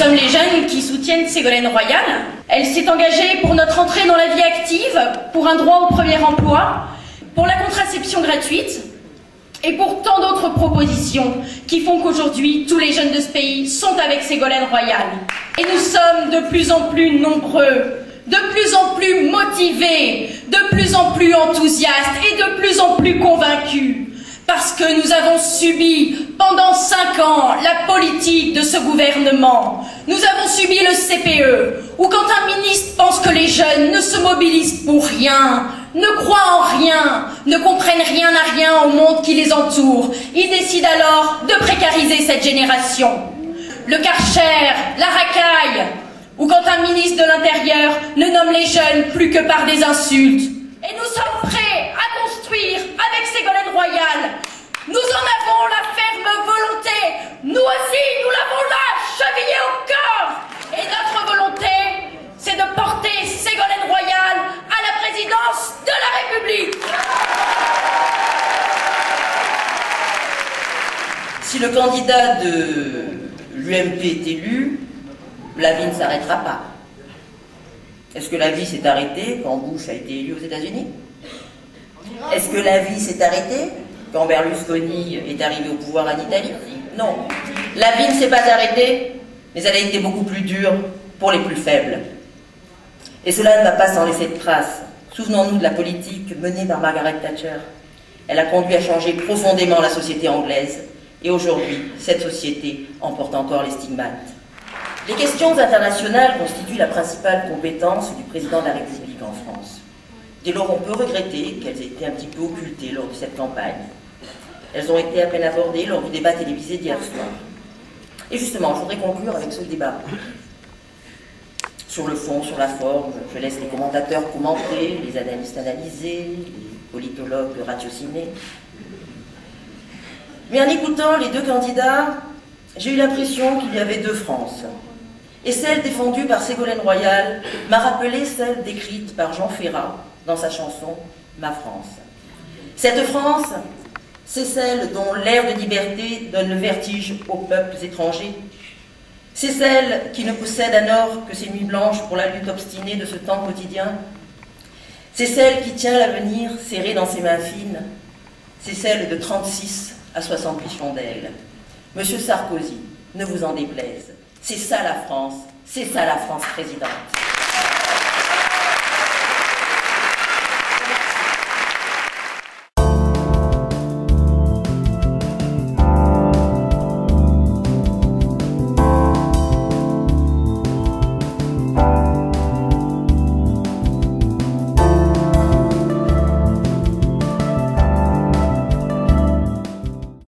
sommes les jeunes qui soutiennent Ségolène Royal. Elle s'est engagée pour notre entrée dans la vie active, pour un droit au premier emploi, pour la contraception gratuite et pour tant d'autres propositions qui font qu'aujourd'hui, tous les jeunes de ce pays sont avec Ségolène Royal. Et nous sommes de plus en plus nombreux, de plus en plus motivés, de plus en plus enthousiastes et de plus en plus convaincus. Parce que nous avons subi pendant 5 ans la politique de ce gouvernement. Nous avons subi le CPE, où quand un ministre pense que les jeunes ne se mobilisent pour rien, ne croient en rien, ne comprennent rien à rien au monde qui les entoure, il décide alors de précariser cette génération. Le Karcher, la racaille, ou quand un ministre de l'Intérieur ne nomme les jeunes plus que par des insultes. Et nous sommes prêts à construire avec Ségolène Royal. Nous en avons la ferme volonté. Nous aussi, nous l'avons là, chevillée au corps. Et notre volonté, c'est de porter Ségolène Royal à la présidence de la République. Si le candidat de l'UMP est élu, la vie ne s'arrêtera pas. Est-ce que la vie s'est arrêtée quand Bush a été élu aux États-Unis? Est-ce que la vie s'est arrêtée quand Berlusconi est arrivé au pouvoir en Italie? Non. La vie ne s'est pas arrêtée, mais elle a été beaucoup plus dure pour les plus faibles. Et cela ne va pas sans laisser de traces. Souvenons-nous de la politique menée par Margaret Thatcher. Elle a conduit à changer profondément la société anglaise. Et aujourd'hui, cette société en porte encore les stigmates. Les questions internationales constituent la principale compétence du président de la République en France. Dès lors, on peut regretter qu'elles aient été un petit peu occultées lors de cette campagne. Elles ont été à peine abordées lors du débat télévisé d'hier soir. Et justement, je voudrais conclure avec ce débat. Sur le fond, sur la forme, je laisse les commentateurs commenter, les analystes analyser, les politologues ratiociner. Mais en écoutant les deux candidats, j'ai eu l'impression qu'il y avait deux Frances. Et celle défendue par Ségolène Royal m'a rappelé celle décrite par Jean Ferrat dans sa chanson « Ma France ». Cette France, c'est celle dont l'air de liberté donne le vertige aux peuples étrangers. C'est celle qui ne possède alors que ses nuits blanches pour la lutte obstinée de ce temps quotidien. C'est celle qui tient l'avenir serré dans ses mains fines. C'est celle de 36 à 68 chandelles. Monsieur Sarkozy, ne vous en déplaise. C'est ça la France présidente.